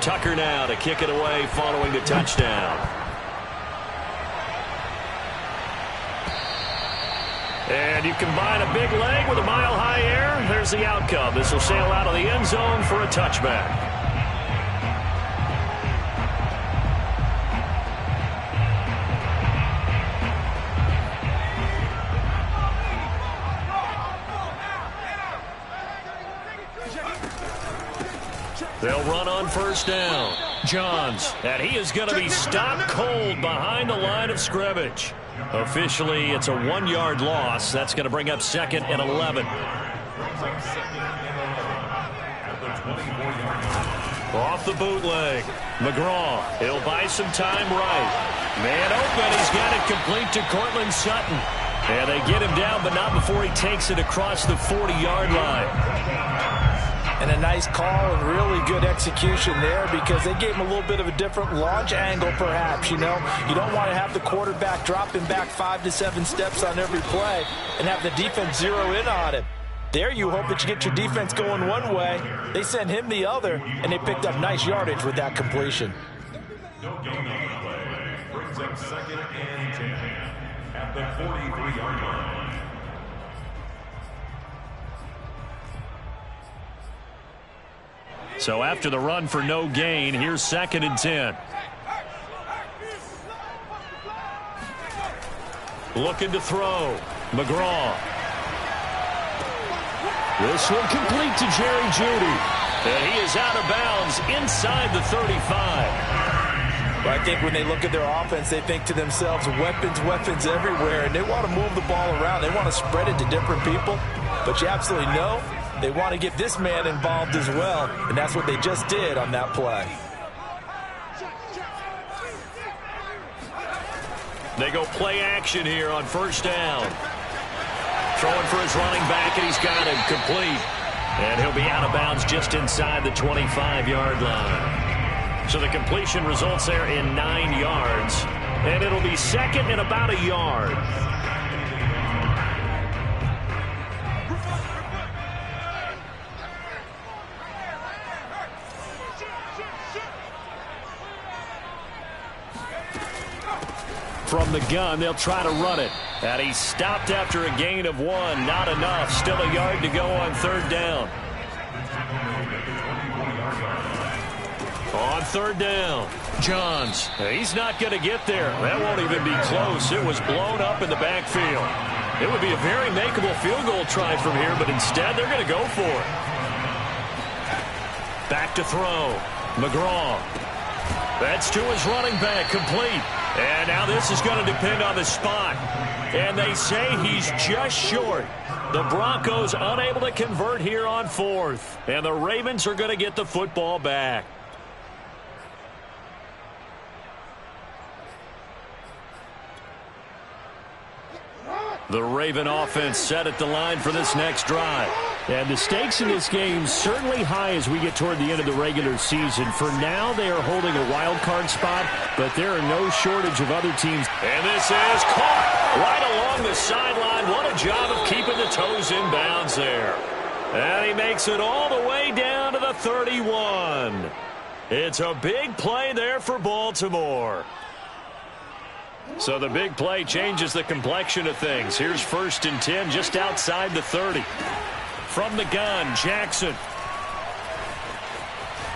Tucker now to kick it away following the touchdown. And you combine a big leg with a mile-high air, there's the outcome. This will sail out of the end zone for a touchback. They'll run on first down. Johns, and he is going to be stopped cold behind the line of scrimmage. Officially, it's a 1-yard loss. That's going to bring up 2nd and 11. Off the bootleg. McGraw, he'll buy some time right. Man open, he's got it complete to Cortland Sutton. And they get him down, but not before he takes it across the 40-yard line. And a nice call and really good execution there because they gave him a little bit of a different launch angle perhaps, you know. You don't want to have the quarterback dropping back 5 to 7 steps on every play and have the defense zero in on him. There you hope that you get your defense going one way. They sent him the other, and they picked up nice yardage with that completion. No gain on the play. Brings up 2nd and 10 at the 43-yard line. So after the run for no gain, here's 2nd and 10. Looking to throw. McGraw. This one complete to Jerry Jeudy. And he is out of bounds inside the 35. But I think when they look at their offense, they think to themselves, weapons, weapons everywhere. And they want to move the ball around. They want to spread it to different people. But you absolutely know they want to get this man involved as well, and that's what they just did on that play. They go play action here on first down. Throwing for his running back, and he's got him complete. And he'll be out of bounds just inside the 25-yard line. So the completion results there in 9 yards, and it'll be 2nd and about a yard. From the gun, they'll try to run it. And he's stopped after a gain of 1. Not enough. Still a yard to go on 3rd down. On 3rd down, Johns. He's not going to get there. That won't even be close. It was blown up in the backfield. It would be a very makeable field goal try from here, but instead they're going to go for it. Back to throw. McGraw. That's to his running back, complete. And now this is going to depend on the spot. And they say he's just short. The Broncos unable to convert here on 4th. And the Ravens are going to get the football back. The Raven offense set at the line for this next drive. And the stakes in this game certainly high as we get toward the end of the regular season. For now, they are holding a wild card spot, but there are no shortage of other teams. And this is caught right along the sideline. What a job of keeping the toes in bounds there. And he makes it all the way down to the 31. It's a big play there for Baltimore. So the big play changes the complexion of things. Here's 1st and 10 just outside the 30. From the gun, Jackson.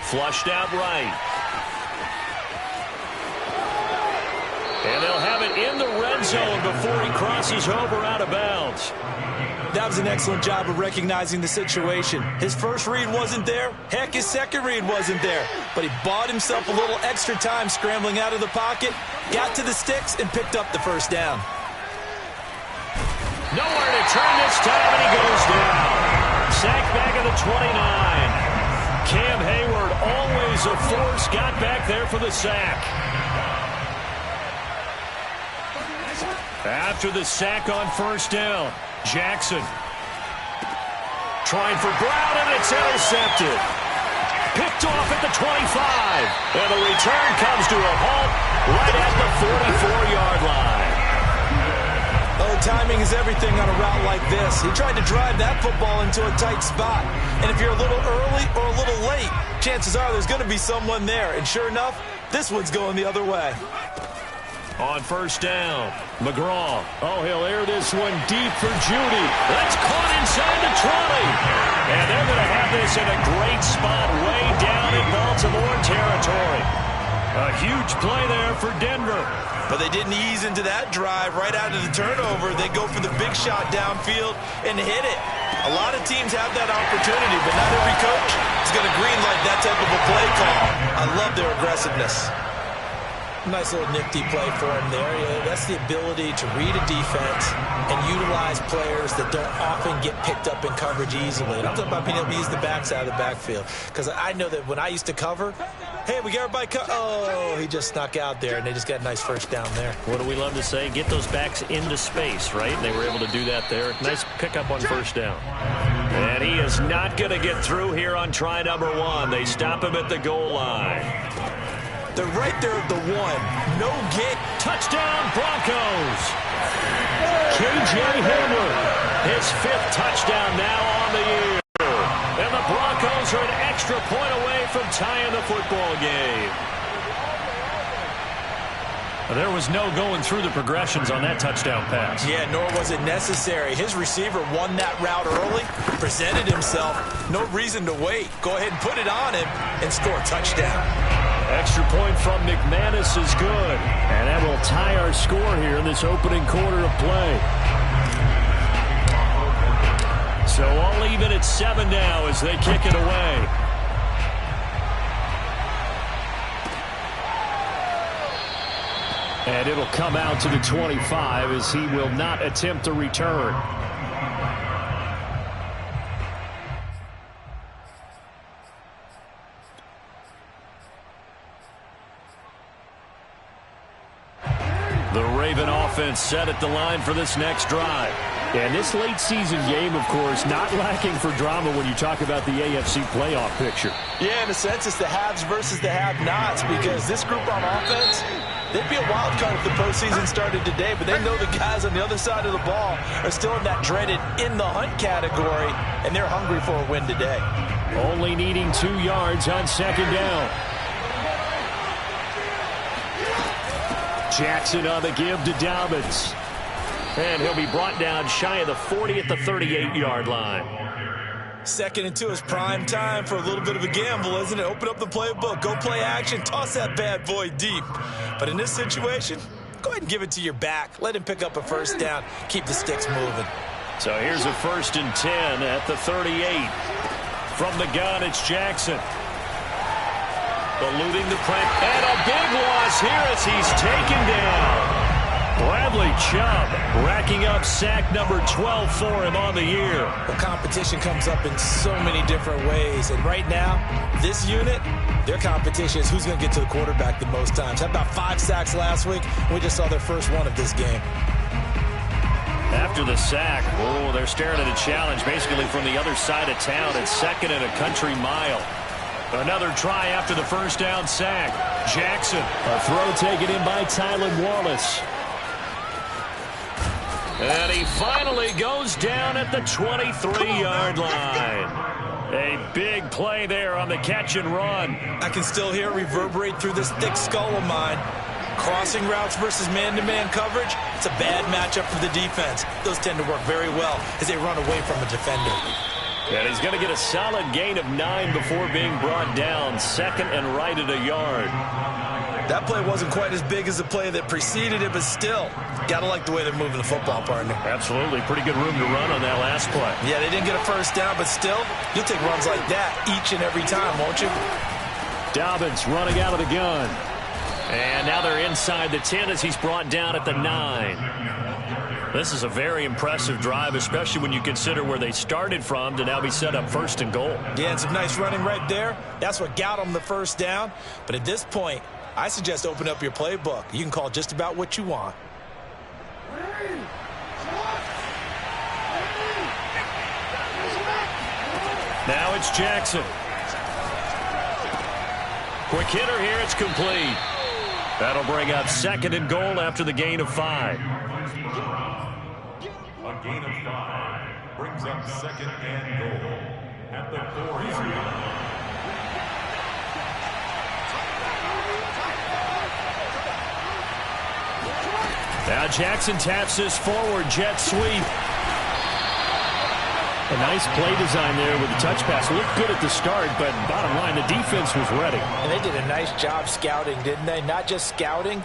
Flushed out right. And they'll have it in the red zone before he crosses over out of bounds. That was an excellent job of recognizing the situation. His first read wasn't there. Heck, his second read wasn't there. But he bought himself a little extra time scrambling out of the pocket, got to the sticks, and picked up the first down. Nowhere to turn this time, and he goes down. Sacked back at the 29. Cam Hayward, always a force, got back there for the sack. After the sack on first down, Jackson trying for Brown, and it's intercepted. Picked off at the 25. And the return comes to a halt right at the 44-yard line. Oh, timing is everything on a route like this. He tried to drive that football into a tight spot. And if you're a little early or a little late, chances are there's going to be someone there. And sure enough, this one's going the other way. On first down, McGraw. Oh, he'll air this one deep for Judy. That's caught inside the 20. And they're going to have this in a great spot way down in Baltimore territory. A huge play there for Denver. But they didn't ease into that drive right out of the turnover. They go for the big shot downfield and hit it. A lot of teams have that opportunity, but not every coach is going to greenlight that type of a play call. I love their aggressiveness. Nice little nifty play for him there. Yeah, that's the ability to read a defense and utilize players that don't often get picked up in coverage easily. And I'm talking about being able to use the backs out of the backfield. Because I know that when I used to cover, hey, we got everybody oh, he just snuck out there, and they just got a nice first down there. What do we love to say? Get those backs into space, right? And they were able to do that there. Nice pickup on first down. And he is not going to get through here on try number 1. They stop him at the goal line. They're right there at the 1. No get. Touchdown, Broncos. K.J. Hamler, his 5th touchdown now on the year. And the Broncos are an extra point away from tying the football game. There was no going through the progressions on that touchdown pass. Yeah, nor was it necessary. His receiver won that route early, presented himself. No reason to wait. Go ahead and put it on him and score a touchdown. Extra point from McManus is good. And that will tie our score here in this opening quarter of play. So all even at 7 now as they kick it away. And it'll come out to the 25 as he will not attempt a return. The Raven offense set at the line for this next drive. And this late season game, of course, not lacking for drama when you talk about the AFC playoff picture. Yeah, in a sense, it's the haves versus the have-nots, because this group on offense, they'd be a wild card if the postseason started today, but they know the guys on the other side of the ball are still in that dreaded in-the-hunt category, and they're hungry for a win today. Only needing 2 yards on second down. Jackson on the give to Dobbins. And he'll be brought down shy of the 40 at the 38-yard line. 2nd and 2 is prime time for a little bit of a gamble, isn't it? Open up the playbook, go play action, toss that bad boy deep. But in this situation, go ahead and give it to your back. Let him pick up a first down. Keep the sticks moving. So here's a 1st and 10 at the 38. From the gun, it's Jackson. Eluding the pressure. And a big loss here as he's taken down. Bradley Chubb racking up sack number 12 for him on the year. The competition comes up in so many different ways. And right now, this unit, their competition is who's going to get to the quarterback the most times. Had about 5 sacks last week. We just saw their first one of this game. After the sack, oh, they're staring at a challenge basically from the other side of town. It's 2nd and a country mile. Another try after the first down sack. Jackson. A throw taken in by Tylan Wallace. And he finally goes down at the 23-yard line. A big play there on the catch and run. I can still hear it reverberate through this thick skull of mine. Crossing routes versus man-to-man coverage, it's a bad matchup for the defense. Those tend to work very well as they run away from a defender. And he's going to get a solid gain of 9 before being brought down. 2nd and right at a yard. That play wasn't quite as big as the play that preceded it, but still, got to like the way they're moving the football, partner. Absolutely. Pretty good room to run on that last play. Yeah, they didn't get a first down, but still, you'll take runs like that each and every time, won't you? Dobbins running out of the gun. And now they're inside the 10 as he's brought down at the 9. This is a very impressive drive, especially when you consider where they started from to now be set up 1st and goal. Yeah, and some nice running right there. That's what got them the first down. But at this point, I suggest open up your playbook. You can call just about what you want. Now it's Jackson. Quick hitter here, it's complete. That'll bring up 2nd and goal after the gain of 5. gain of 5 brings up second and goal at the 4-yard line. Now Jackson taps this forward jet sweep. A nice play design there with the touch pass. Looked good at the start, but bottom line, the defense was ready. And they did a nice job scouting, didn't they? Not just scouting,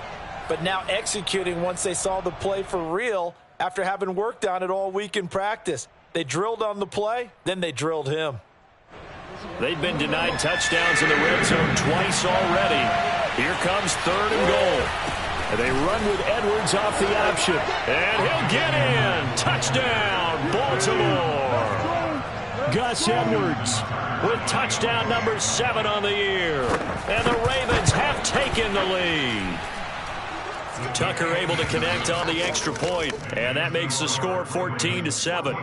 but now executing once they saw the play for real after having worked on it all week in practice. They drilled on the play, then they drilled him. They've been denied touchdowns in the red zone twice already. Here comes 3rd and goal. And they run with Edwards off the option. And he'll get in. Touchdown, Baltimore. Gus Edwards with touchdown number 7 on the year. And the Ravens have taken the lead. Tucker able to connect on the extra point. And that makes the score 14-7.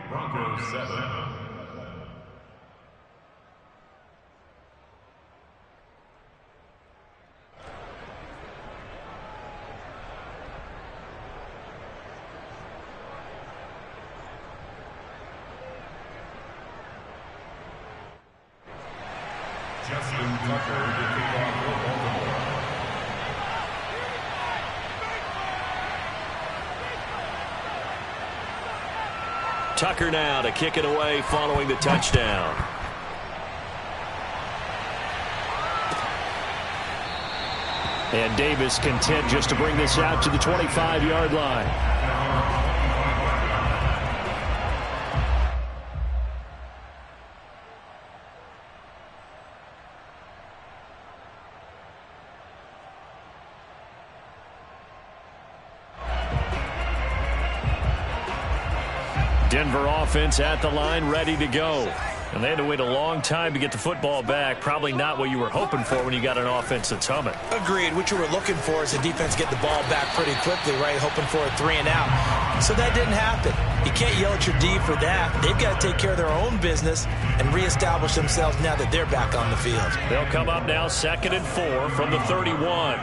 Broncos 7. Tucker now to kick it away following the touchdown. And Davis content just to bring this out to the 25-yard line. Denver offense at the line, ready to go. And they had to wait a long time to get the football back. Probably not what you were hoping for when you got an offense that's humming. Agreed. What you were looking for is the defense get the ball back pretty quickly, right? Hoping for a 3 and out. So that didn't happen. You can't yell at your D for that. They've got to take care of their own business and reestablish themselves now that they're back on the field. They'll come up now 2nd and 4 from the 31.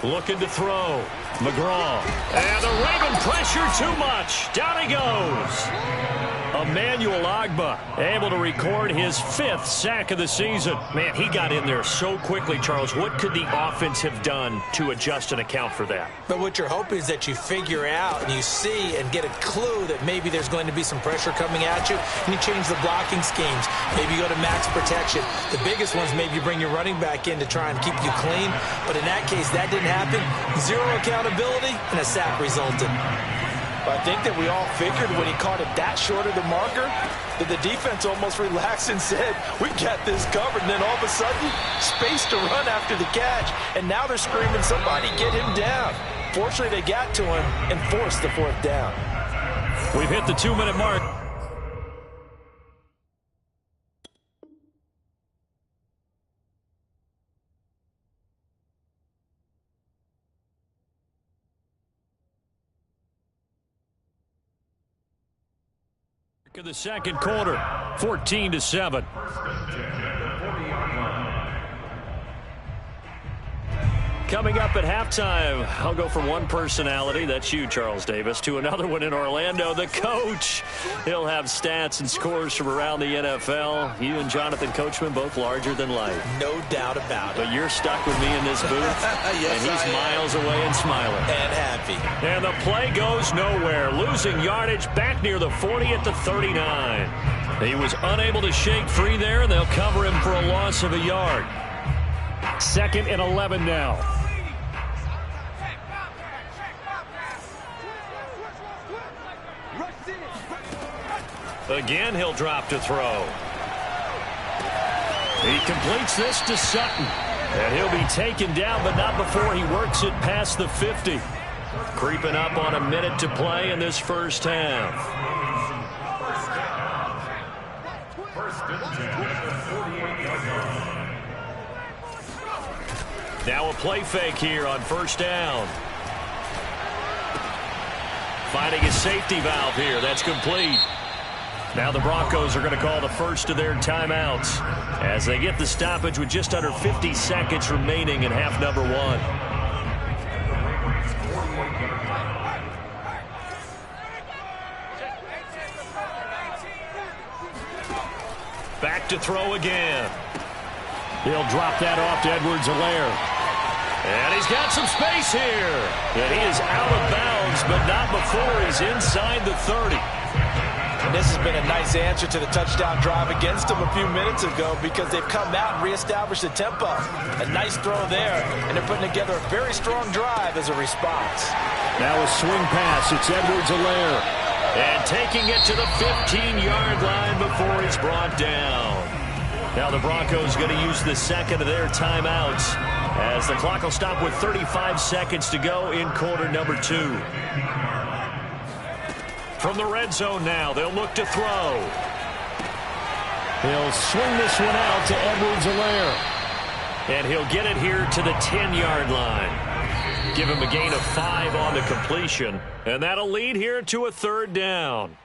Looking to throw. McGraw. And the Raven pressure too much. Down he goes. Emmanuel Ogbah able to record his 5th sack of the season. Man, he got in there so quickly, Charles. What could the offense have done to adjust and account for that? But what you're hoping is that you figure out and you see and get a clue that maybe there's going to be some pressure coming at you, and you change the blocking schemes. Maybe you go to max protection. The biggest ones, maybe you bring your running back in to try and keep you clean. But in that case, that didn't happen. 0 accountability, and a sack resulted. I think that we all figured when he caught it that short of the marker that the defense almost relaxed and said, we got this covered. And then all of a sudden, space to run after the catch. And now they're screaming, somebody get him down. Fortunately, they got to him and forced the 4th down. We've hit the 2-minute mark. In the second quarter, 14-7. Coming up at halftime, I'll go from one personality, that's you, Charles Davis, to another one in Orlando, the coach. He'll have stats and scores from around the NFL. You and Jonathan Coachman, both larger than life. No doubt about it. But you're stuck with me in this booth, yes, and he's miles away and smiling. And happy. And the play goes nowhere, losing yardage back near the 40 at the 39. He was unable to shake free there, and they'll cover him for a loss of a yard. 2nd and 11 now. Again, he'll drop to throw. He completes this to Sutton. And he'll be taken down, but not before he works it past the 50. Creeping up on a minute to play in this first half. Now a play fake here on 1st down. Finding a safety valve here. That's complete. Now the Broncos are going to call the first of their timeouts as they get the stoppage with just under 50 seconds remaining in half number 1. Back to throw again. He'll drop that off to Edwards-Helaire. And he's got some space here. And he is out of bounds, but not before he's inside the 30. And this has been a nice answer to the touchdown drive against them a few minutes ago because they've come out and reestablished the tempo. A nice throw there, and they're putting together a very strong drive as a response. Now a swing pass. It's Edwards-Helaire. And taking it to the 15-yard line before he's brought down. Now the Broncos going to use the second of their timeouts as the clock will stop with 35 seconds to go in quarter number 2. From the red zone now, they'll look to throw. He'll swing this one out to Edwards-Helaire. And he'll get it here to the 10-yard line. Give him a gain of 5 on the completion. And that'll lead here to a 3rd down.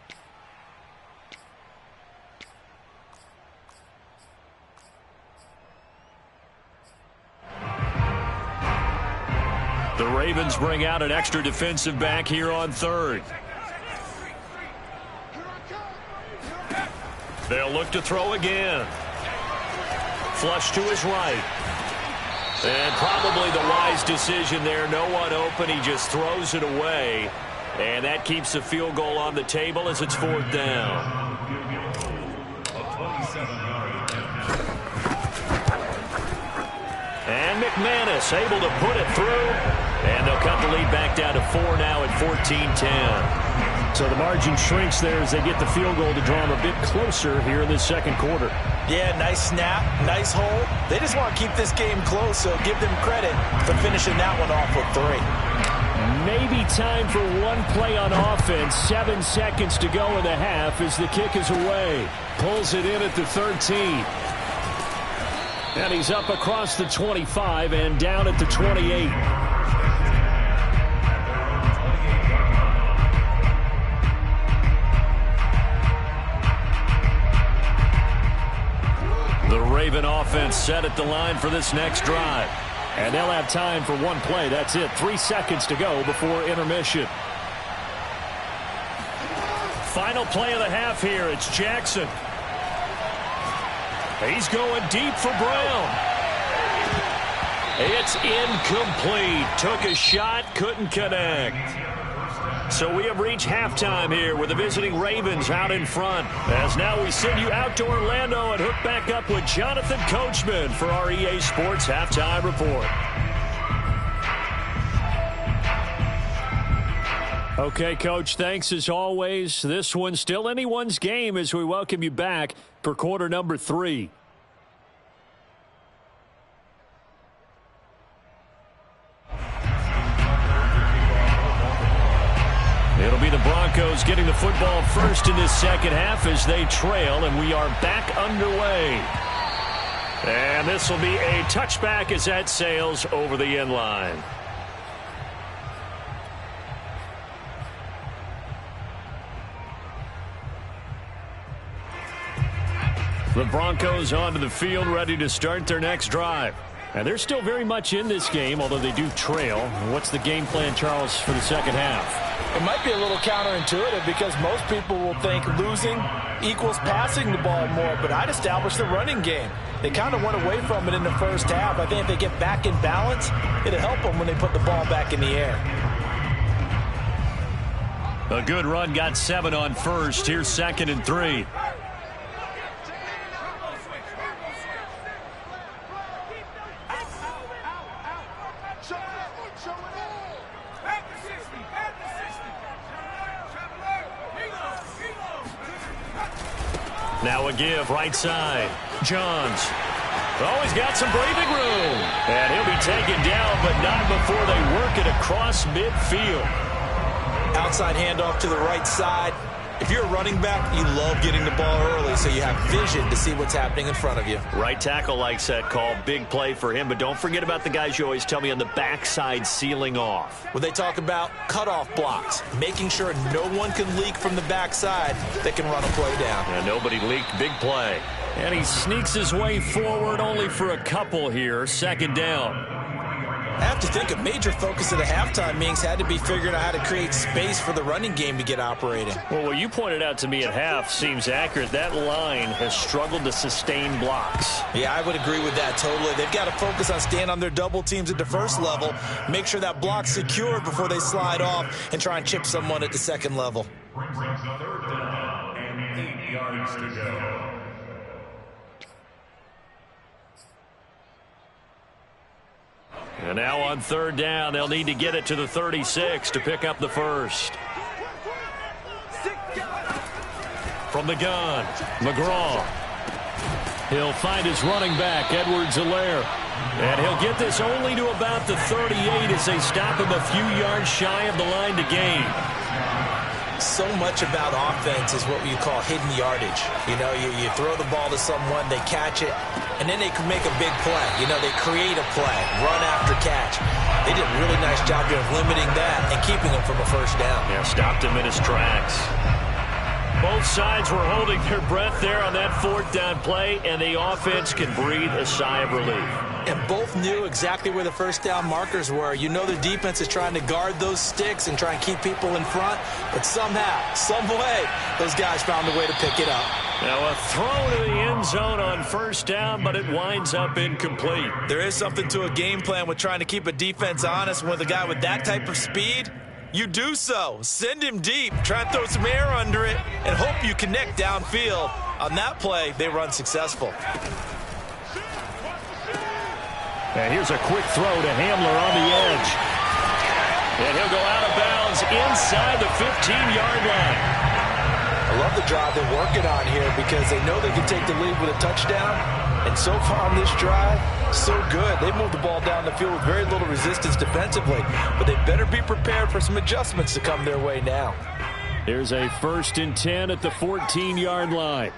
The Ravens bring out an extra defensive back here on 3rd. They'll look to throw again. Flush to his right. And probably the wise decision there. No one open. He just throws it away. And that keeps the field goal on the table as it's 4th down. And McManus able to put it through. And they'll cut the lead back down to 4 now at 14-10. So the margin shrinks there as they get the field goal to draw them a bit closer here in this second quarter. Yeah, nice snap, nice hold. They just want to keep this game close, so give them credit for finishing that one off with 3. Maybe time for one play on offense. 7 seconds to go in the half as the kick is away. Pulls it in at the 13. And he's up across the 25 and down at the 28. The Raven offense set at the line for this next drive. And they'll have time for one play. That's it. 3 seconds to go before intermission. Final play of the half here. It's Jackson. He's going deep for Brown. It's incomplete. Took a shot, couldn't connect. So we have reached halftime here with the visiting Ravens out in front. As now we send you out to Orlando and hook back up with Jonathan Coachman for our EA Sports Halftime Report. Okay, Coach, thanks as always. This one's still anyone's game as we welcome you back for quarter number 3. It'll be the Broncos getting the football first in this second half as they trail, and we are back underway. And this will be a touchback as that sails over the end line. The Broncos onto the field ready to start their next drive. And they're still very much in this game, although they do trail. What's the game plan, Charles, for the second half? It might be a little counterintuitive because most people will think losing equals passing the ball more, but I'd establish the running game. They kind of went away from it in the first half. I think if they get back in balance, it'll help them when they put the ball back in the air. A good run, got 7 on first. Here's 2nd and 3. Now a give, right side. Johns. Oh, he's got some breathing room. And he'll be taken down, but not before they work it across midfield. Outside handoff to the right side. If you're a running back, you love getting the ball early so you have vision to see what's happening in front of you. Right tackle likes that call. Big play for him. But don't forget about the guys you always tell me on the backside sealing off. When they talk about cutoff blocks, making sure no one can leak from the backside that can run a play down. And nobody leaked. Big play. And he sneaks his way forward only for a couple here. 2nd down. I have to think a major focus of the halftime meetings had to be figuring out how to create space for the running game to get operating. Well, what you pointed out to me at half seems accurate. That line has struggled to sustain blocks. Yeah, I would agree with that totally. They've got to focus on staying on their double teams at the first level, make sure that block's secure before they slide off, and try and chip someone at the second level. Brings up third down and 8 yards to go. And now on third down, they'll need to get it to the 36 to pick up the first. From the gun, McGraw. He'll find his running back, Edwards-Helaire. And he'll get this only to about the 38 as they stop him a few yards shy of the line to gain. So much about offense is what you call hidden yardage. You know, you throw the ball to someone, they catch it, and then they can make a big play. You know, they create a play, run after catch. They did a really nice job here of limiting that and keeping him from a first down. Yeah, stopped him in his tracks. Both sides were holding their breath there on that fourth down play, and the offense can breathe a sigh of relief. And both knew exactly where the first down markers were. You know the defense is trying to guard those sticks and try and keep people in front, but somehow, some way, those guys found a way to pick it up. Now a throw to the end zone on first down, but it winds up incomplete. There is something to a game plan with trying to keep a defense honest. With a guy with that type of speed, you do so. Send him deep, try and throw some air under it, and hope you connect downfield. On that play, they were unsuccessful. And here's a quick throw to Hamler on the edge. And he'll go out of bounds inside the 15-yard line. I love the drive they're working on here because they know they can take the lead with a touchdown. And so far on this drive, so good. They moved the ball down the field with very little resistance defensively. But they better be prepared for some adjustments to come their way now. Here's a 1st and 10 at the 14-yard line.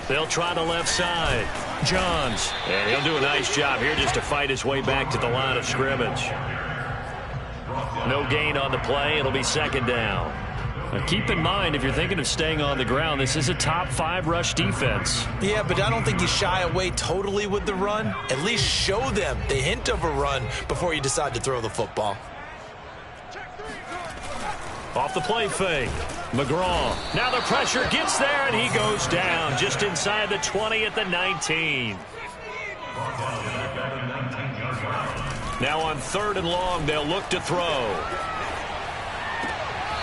They'll try the left side. Johns. And he'll do a nice job here just to fight his way back to the line of scrimmage. No gain on the play. It'll be second down. Now keep in mind, if you're thinking of staying on the ground, this is a top 5 rush defense. Yeah, but I don't think you shy away totally with the run. At least show them the hint of a run before you decide to throw the football. Off the play fake. McGraw. Now the pressure gets there, and he goes down just inside the 20 at the 19. Now on 3rd and long, they'll look to throw.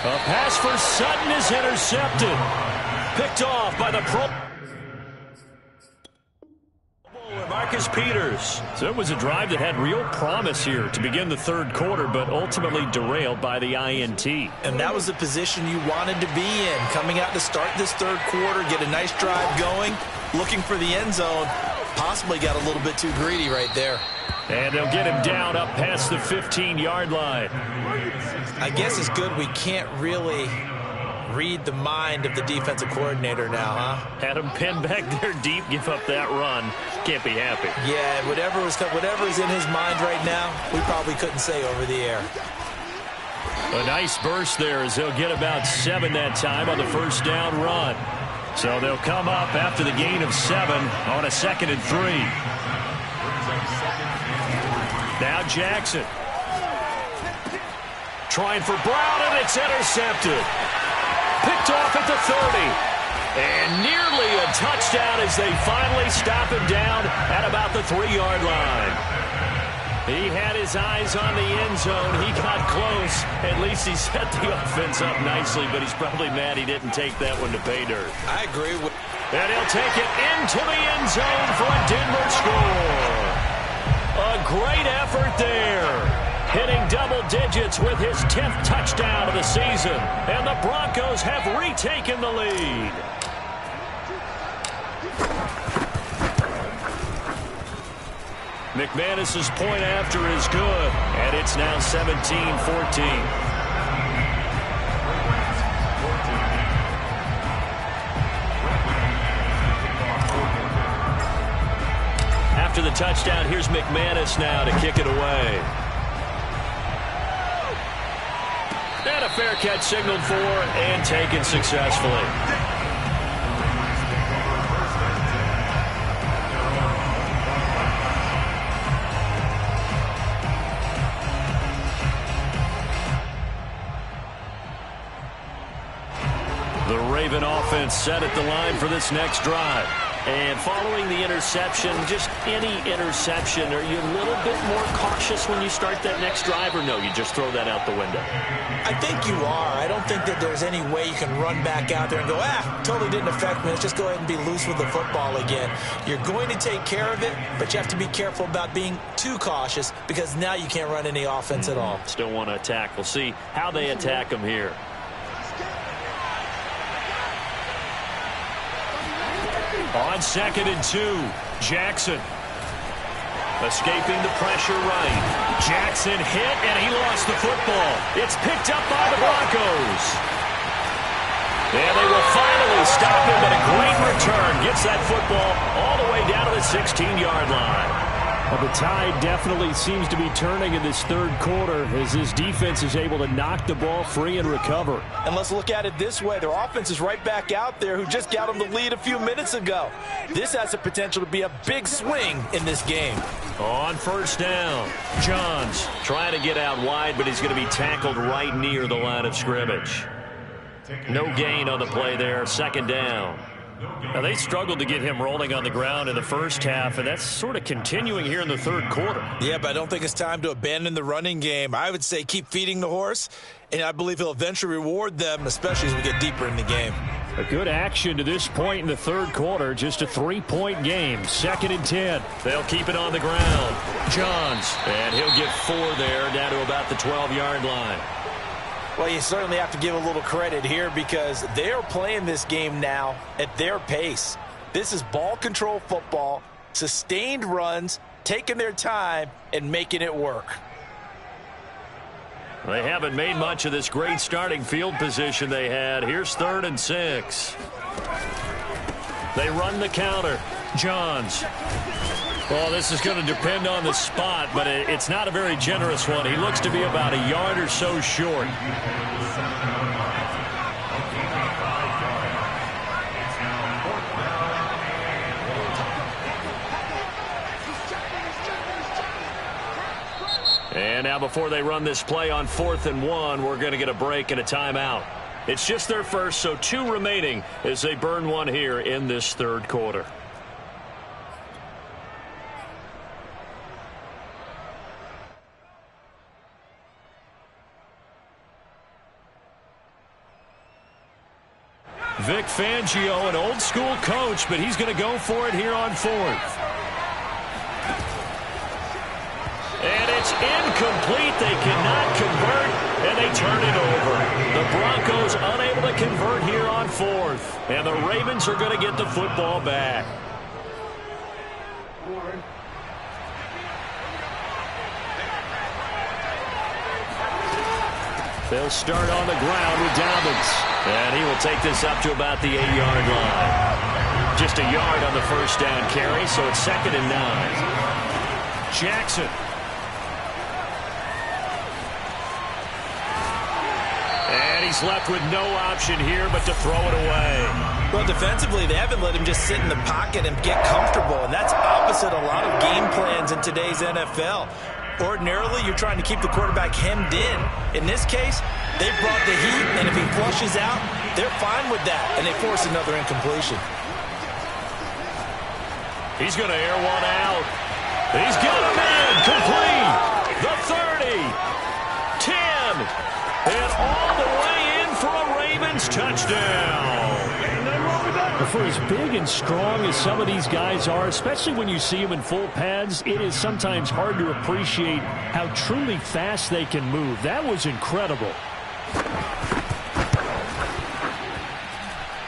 A pass for Sutton is intercepted. Picked off by the Pro Marcus Peters. So it was a drive that had real promise here to begin the 3rd quarter, but ultimately derailed by the INT. And that was the position you wanted to be in. Coming out to start this 3rd quarter, get a nice drive going, looking for the end zone. Possibly got a little bit too greedy right there. And they'll get him down up past the 15-yard line. I guess it's good we can't really read the mind of the defensive coordinator now, huh? Had him pinned back there deep, give up that run. Can't be happy. Yeah, whatever's in his mind right now, we probably couldn't say over the air. A nice burst there as they'll get about 7 that time on the first down run. So they'll come up after the gain of 7 on a 2nd and 3. Now Jackson. Trying for Brown, and it's intercepted. Picked off at the 30. And nearly a touchdown as they finally stop him down at about the 3-yard line. He had his eyes on the end zone. He got close. At least he set the offense up nicely, but he's probably mad he didn't take that one to pay dirt. I agree with. And he'll take it into the end zone for a Denver score. A great effort there. Hitting double digits with his 10th touchdown of the season. And the Broncos have retaken the lead. McManus's point after is good. And it's now 17-14. After the touchdown, here's McManus now to kick it away. And a fair catch signaled for and taken successfully. The Raven offense set at the line for this next drive. And following the interception, just any interception, are you a little bit more cautious when you start that next drive, or no, you just throw that out the window? I think you are. I don't think that there's any way you can run back out there and go, totally didn't affect me. Let's just go ahead and be loose with the football again. You're going to take care of it, but you have to be careful about being too cautious because now you can't run any offense at all. Still want to attack. We'll see how they attack them here. On 2nd and 2, Jackson. Escaping the pressure right. Jackson hit, and he lost the football. It's picked up by the Broncos. And they will finally stop him, but a great return. Gets that football all the way down to the 16-yard line. Well, the tide definitely seems to be turning in this third quarter as this defense is able to knock the ball free and recover. And let's look at it this way. Their offense is right back out there who just got them the lead a few minutes ago. This has the potential to be a big swing in this game. On 1st down, Johns trying to get out wide, but he's going to be tackled right near the line of scrimmage. No gain on the play there, 2nd down. Now, they struggled to get him rolling on the ground in the first half, and that's sort of continuing here in the third quarter. Yeah, but I don't think it's time to abandon the running game. I would say keep feeding the horse, and I believe he'll eventually reward them, especially as we get deeper in the game. A good action to this point in the third quarter, just a 3-point game. 2nd and 10. They'll keep it on the ground. Johns, and he'll get 4 there, down to about the 12-yard line. Well, you certainly have to give a little credit here because they're playing this game now at their pace. This is ball control football, sustained runs, taking their time, and making it work. They haven't made much of this great starting field position they had. Here's 3rd and 6. They run the counter. Johns. Well, this is going to depend on the spot, but it's not a very generous one. He looks to be about a yard or so short. And now before they run this play on 4th and 1, we're going to get a break and a timeout. It's just their first, so 2 remaining as they burn one here in this third quarter. Vic Fangio, an old-school coach, but he's going to go for it here on 4th. And it's incomplete. They cannot convert, and they turn it over. The Broncos unable to convert here on 4th. And the Ravens are going to get the football back. They'll start on the ground with Dobbins. And he will take this up to about the 8-yard line. Just a yard on the first down carry, so it's 2nd and 9. Jackson. And he's left with no option here but to throw it away. Well, defensively, they haven't let him just sit in the pocket and get comfortable, and that's opposite a lot of game plans in today's NFL. Ordinarily, you're trying to keep the quarterback hemmed in. In this case, they brought the heat, and if he flushes out, they're fine with that, and they force another incompletion. He's going to air one out. He's got him in. Complete. The 30. 10. And all the way in for a Ravens touchdown. For as big and strong as some of these guys are, especially when you see them in full pads, it is sometimes hard to appreciate how truly fast they can move. That was incredible.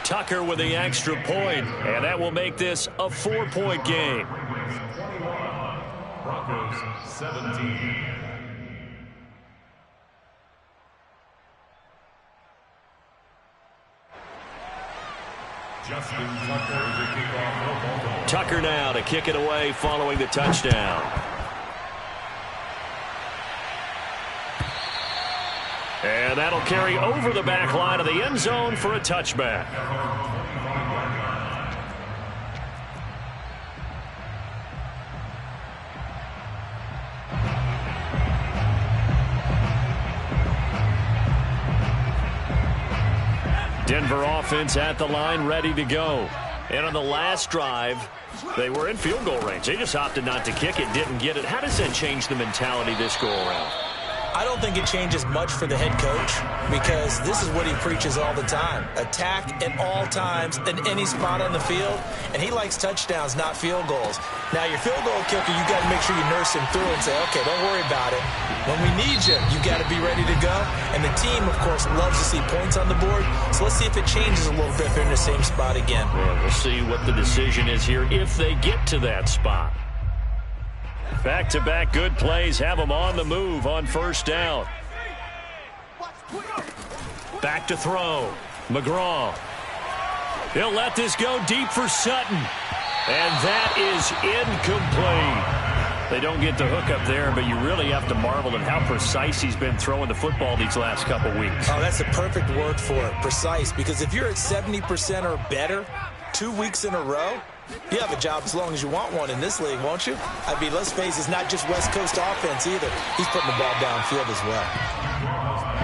Tucker with the extra point, and that will make this a 4-point game. Broncos 17. Tucker now to kick it away following the touchdown. And that'll carry over the back line of the end zone for a touchback. Denver offense at the line, ready to go. And on the last drive, they were in field goal range. They just opted not to kick it, didn't get it. How does that change the mentality this go-around? I don't think it changes much for the head coach because this is what he preaches all the time. Attack at all times in any spot on the field, and he likes touchdowns, not field goals. Now, your field goal kicker, you got to make sure you nurse him through and say, okay, don't worry about it. When we need you, you got to be ready to go. And the team, of course, loves to see points on the board, so let's see if it changes a little bit if they're in the same spot again. Well, we'll see what the decision is here if they get to that spot. Back-to-back good plays have them on the move on first down. Back to throw. McGraw. He'll let this go deep for Sutton. And that is incomplete. They don't get the hook up there, but you really have to marvel at how precise he's been throwing the football these last couple weeks. Oh, that's the perfect word for it, precise, because if you're at 70% or better 2 weeks in a row, you have a job as long as you want one in this league, won't you? I mean, let's face it, it's not just West Coast offense either. He's putting the ball downfield as well.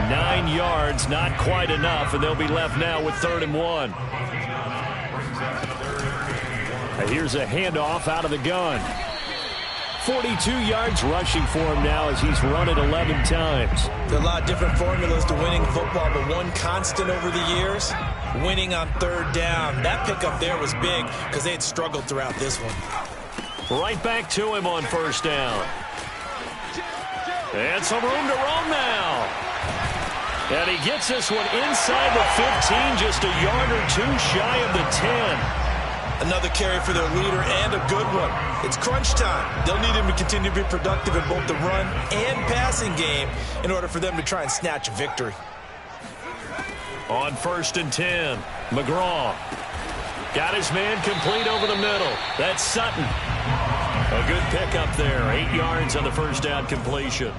9 yards, not quite enough, and they'll be left now with 3rd and 1. Here's a handoff out of the gun. 42 yards rushing for him now as he's run it 11 times. There are a lot of different formulas to winning football, but one constant over the years, winning on 3rd down. That pickup there was big because they had struggled throughout this one. Right back to him on 1st down. And some room to roam now. And he gets this one inside the 15, just a yard or two shy of the 10. Another carry for their leader and a good one. It's crunch time. They'll need him to continue to be productive in both the run and passing game in order for them to try and snatch a victory. On 1st and 10, McGraw got his man complete over the middle. That's Sutton. A good pickup there. 8 yards on the 1st down completion.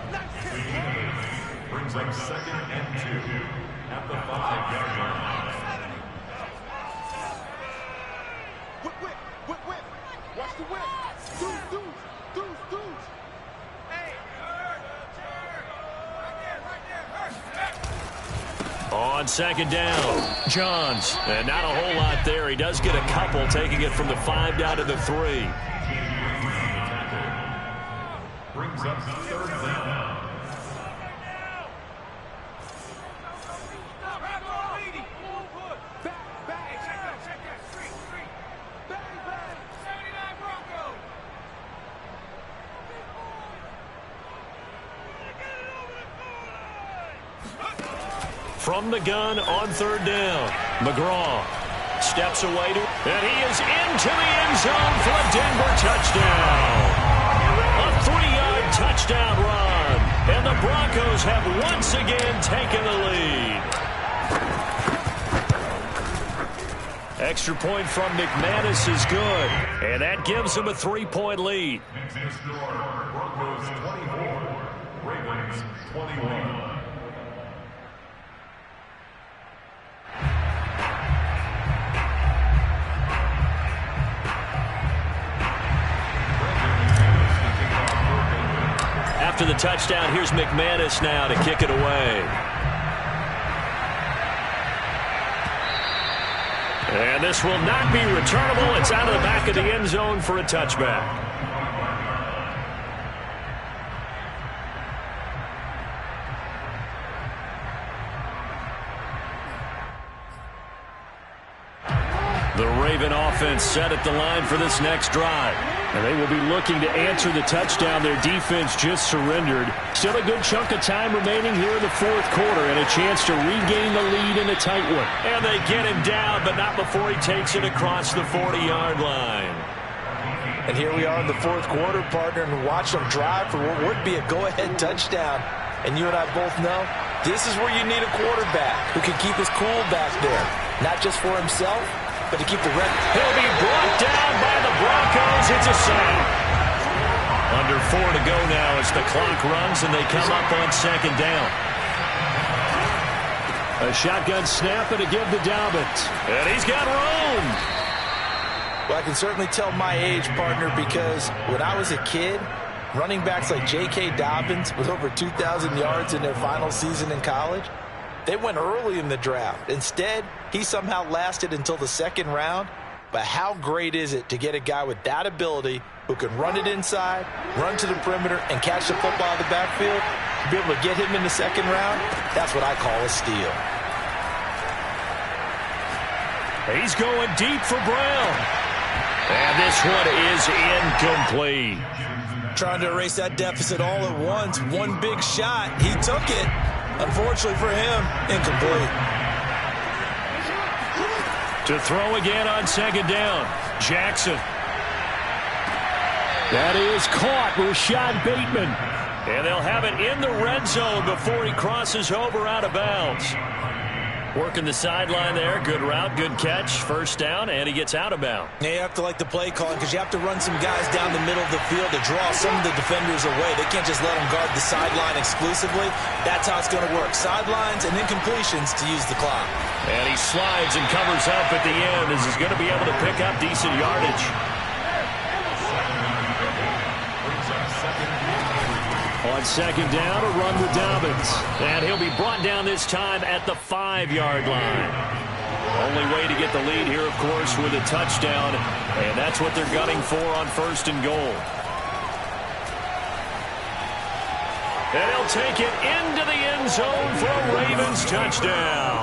Brings up 2nd and 2 at the 5-yard line. Watch the whip. Deuce. Hey. On 2nd down, Johns. And not a whole lot there. He does get a couple, taking it from the 5 down to the 3. Brings up 3rd down. From the gun on 3rd down, McGraw steps away to, and he is into the end zone for a Denver touchdown. A 3-yard touchdown run, and the Broncos have once again taken the lead. Extra point from McManus is good, and that gives him a 3-point lead. Broncos 24, Ravens 21. After the touchdown, here's McManus now to kick it away. And this will not be returnable. It's out of the back of the end zone for a touchback. The Raven offense set at the line for this next drive. And they will be looking to answer the touchdown their defense just surrendered. Still a good chunk of time remaining here in the 4th quarter and a chance to regain the lead in a tight one. And they get him down, but not before he takes it across the 40-yard line. And here we are in the 4th quarter, partner, and watch them drive for what would be a go-ahead touchdown. And you and I both know this is where you need a quarterback who can keep his cool back there. Not just for himself, but to keep the record. He'll be brought down by the Broncos. It's a sack. Under 4 to go now as the clock runs and they come up on 2nd down. A shotgun snap and a give to Dobbins. And he's got room. Well, I can certainly tell my age, partner, because when I was a kid, running backs like J.K. Dobbins with over 2,000 yards in their final season in college, They went early in the draft. Instead, he somehow lasted until the second round. But how great is it to get a guy with that ability who can run it inside, run to the perimeter, and catch the football in the backfield? To be able to get him in the second round, that's what I call a steal. He's going deep for Brown. And this one is incomplete. Trying to erase that deficit all at once. One big shot. He took it. Unfortunately for him, incomplete. To throw again on second down, Jackson. That is caught, Rashad Bateman. And they'll have it in the red zone before he crosses over out of bounds. Working the sideline there. Good route, good catch. First down, and he gets out of bounds. Yeah, you have to like the play calling because you have to run some guys down the middle of the field to draw some of the defenders away. They can't just let them guard the sideline exclusively. That's how it's going to work. Sidelines and incompletions to use the clock. And he slides and covers up at the end as he's going to be able to pick up decent yardage. On second down, a run with Dobbins. And he'll be brought down this time at the 5-yard line. Only way to get the lead here, of course, with a touchdown. And that's what they're gunning for on first and goal. And he'll take it into the end zone for a Ravens touchdown.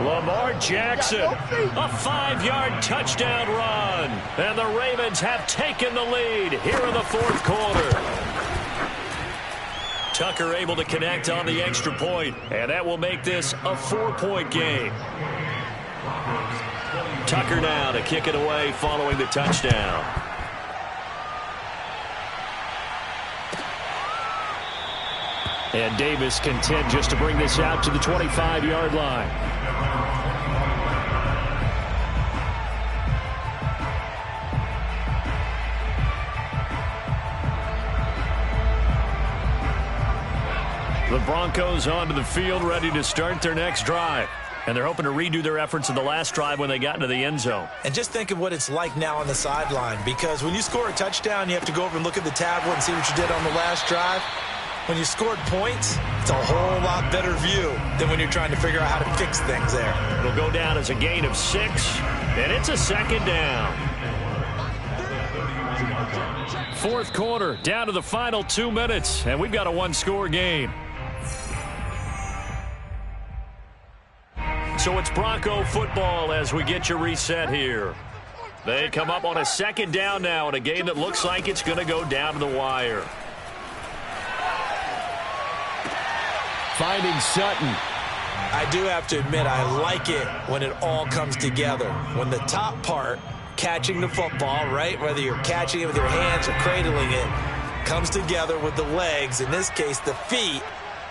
Lamar Jackson, a 5-yard touchdown run. And the Ravens have taken the lead here in the fourth quarter. Tucker able to connect on the extra point, and that will make this a 4-point game. Tucker now to kick it away following the touchdown. And Davis content just to bring this out to the 25-yard line. The Broncos onto the field, ready to start their next drive. And they're hoping to redo their efforts in the last drive when they got into the end zone. And just think of what it's like now on the sideline, because when you score a touchdown, you have to go over and look at the tablet and see what you did on the last drive. When you scored points, it's a whole lot better view than when you're trying to figure out how to fix things there. It'll go down as a gain of 6, and it's a second down. Fourth quarter, down to the final 2 minutes, and we've got a one-score game. So it's Bronco football as we get you reset here. They come up on a second down now in a game that looks like it's going to go down to the wire. Finding Sutton. I do have to admit, I like it when it all comes together. When the top part, catching the football, right, whether you're catching it with your hands or cradling it, comes together with the legs, in this case the feet,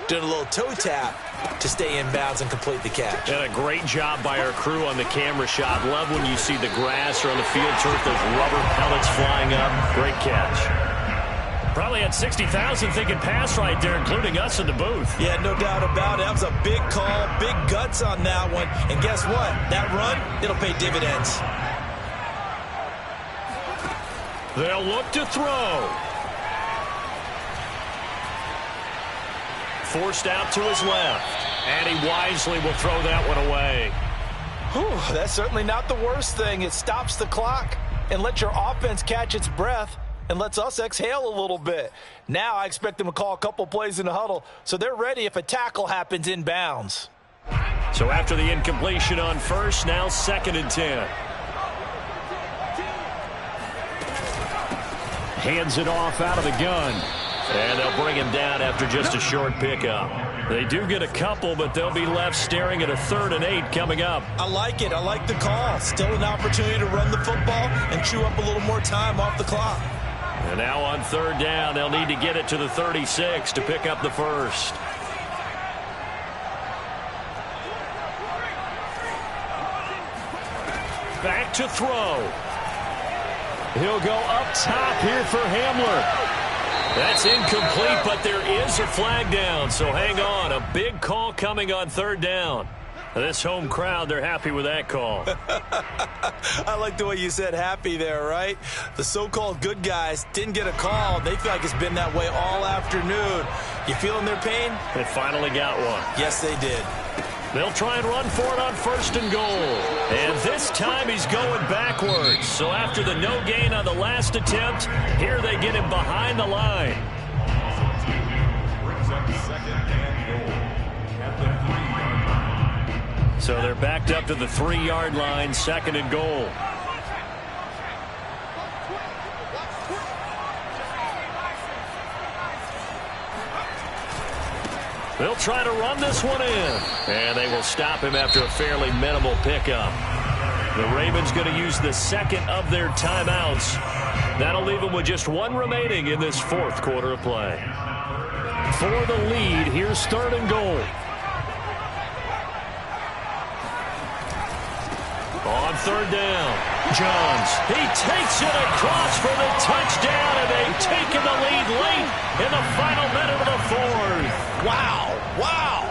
doing a little toe tap to stay in bounds and complete the catch. And a great job by our crew on the camera shot. Love when you see the grass or on the field turf, those rubber pellets flying up. Great catch. Probably had 60,000 thinking pass right there, including us in the booth. Yeah, no doubt about it. That was a big call, big guts on that one. And guess what? That run, it'll pay dividends. They'll look to throw. Forced out to his left. And he wisely will throw that one away. Whew, that's certainly not the worst thing. It stops the clock and lets your offense catch its breath and lets us exhale a little bit. Now I expect them to call a couple plays in the huddle so they're ready if a tackle happens in bounds. So after the incompletion on first, now 2nd and 10. Hands it off out of the gun. And they'll bring him down after just a short pickup. They do get a couple, but they'll be left staring at a 3rd and 8 coming up. I like it. I like the call. Still an opportunity to run the football and chew up a little more time off the clock. And now on 3rd down, they'll need to get it to the 36 to pick up the first. Back to throw. He'll go up top here for Hamler. That's incomplete, but there is a flag down, so hang on. A big call coming on 3rd down. This home crowd, they're happy with that call. I like the way you said happy there, right? The so-called good guys didn't get a call. They feel like it's been that way all afternoon. You feeling their pain? They finally got one. Yes, they did. They'll try and run for it on 1st and goal. And this time he's going backwards. So after the no gain on the last attempt, here they get him behind the line. Brings up 2nd and goal at the 3-yard line. So they're backed up to the 3-yard line, 2nd and goal. They'll try to run this one in. And they will stop him after a fairly minimal pickup. The Ravens going to use the 2nd of their timeouts. That'll leave them with just 1 remaining in this 4th quarter of play. For the lead, here's 3rd and goal. On 3rd down, Jones. He takes it across for the touchdown, and they've taken the lead late in the final minute of the 4th. Wow. Wow.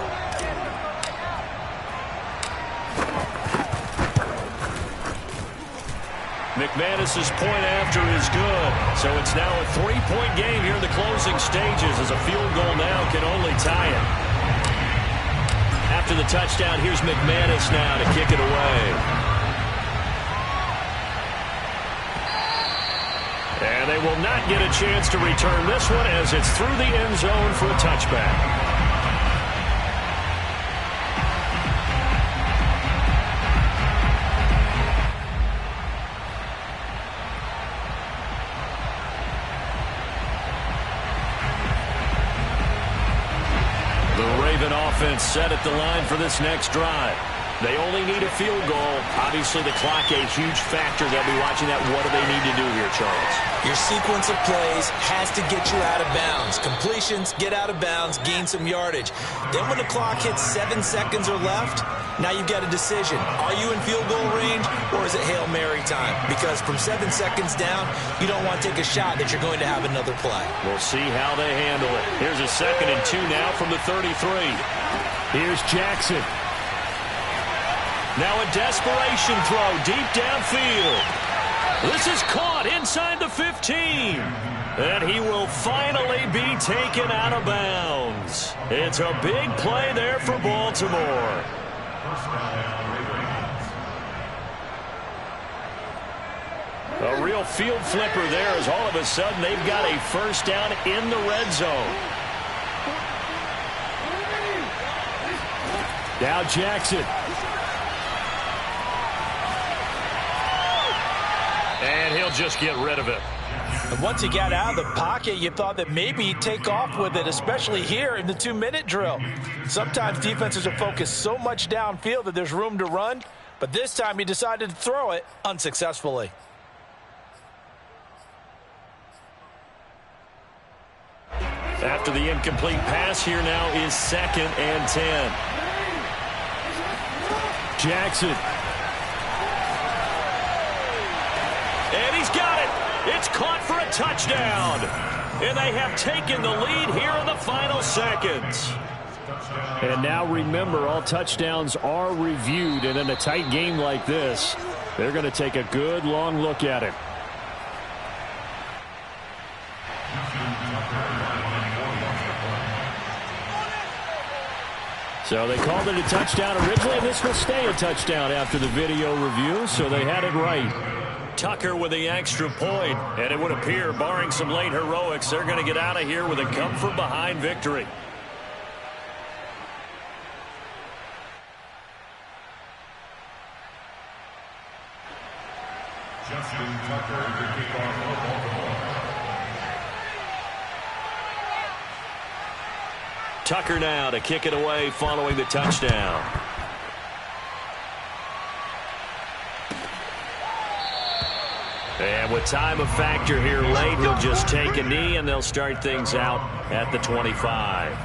McManus's point after is good. So it's now a 3-point game here in the closing stages as a field goal now can only tie it. After the touchdown, here's McManus now to kick it away. And they will not get a chance to return this one as it's through the end zone for a touchback. Offense set at the line for this next drive. They only need a field goal. Obviously, the clock a huge factor. They'll be watching that. What do they need to do here, Charles? Your sequence of plays has to get you out of bounds. Completions, get out of bounds, gain some yardage. Then when the clock hits 7 seconds or left, now you've got a decision. Are you in field goal range, or is it Hail Mary time? Because from 7 seconds down, you don't want to take a shot that you're going to have another play. We'll see how they handle it. Here's a 2nd and 2 now from the 33. Here's Jackson. Now a desperation throw deep downfield. This is caught inside the 15. And he will finally be taken out of bounds. It's a big play there for Baltimore. A real field flipper there as all of a sudden they've got a 1st down in the red zone. Now Jackson. And he'll just get rid of it. And once he got out of the pocket, you thought that maybe he'd take off with it, especially here in the 2-minute drill. Sometimes defenses are focused so much downfield that there's room to run, but this time he decided to throw it unsuccessfully. After the incomplete pass, here now is 2nd and 10. Jackson. And he's got it. It's caught for a touchdown. And they have taken the lead here in the final seconds. And now remember, all touchdowns are reviewed. And in a tight game like this, they're going to take a good long look at it. So they called it a touchdown originally, and this will stay a touchdown after the video review, so they had it right. Tucker with the extra point, and it would appear, barring some late heroics, they're going to get out of here with a come-from-behind victory. Justin Tucker to kick off for Baltimore. Tucker now to kick it away following the touchdown. And with time a factor here late, he'll just take a knee and they'll start things out at the 25.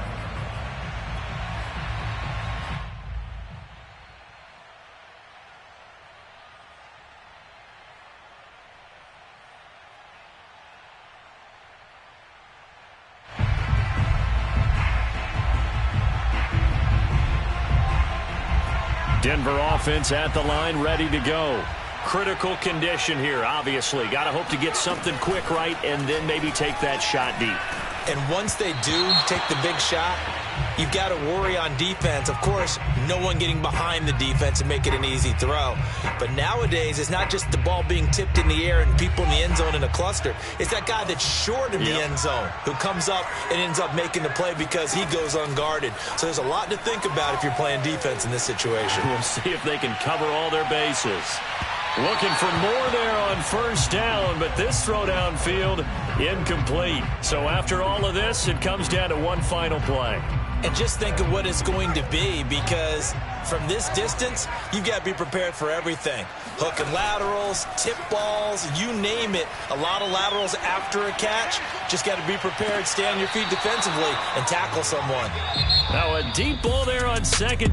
Denver offense at the line, ready to go. Critical condition here, obviously. Got to hope to get something quick right and then maybe take that shot deep. And once they do take the big shot, you've got to worry on defense. Of course, no one getting behind the defense and make it an easy throw. But nowadays, it's not just the ball being tipped in the air and people in the end zone in a cluster. It's that guy that's short in the end zone who comes up and ends up making the play because he goes unguarded. So there's a lot to think about if you're playing defense in this situation. We'll see if they can cover all their bases. Looking for more there on first down, but this throw downfield incomplete. So after all of this, it comes down to one final play. And just think of what it's going to be, because from this distance, you've got to be prepared for everything. Hook and laterals, tip balls, you name it. A lot of laterals after a catch. Just got to be prepared, stay on your feet defensively, and tackle someone. Now a deep ball there on second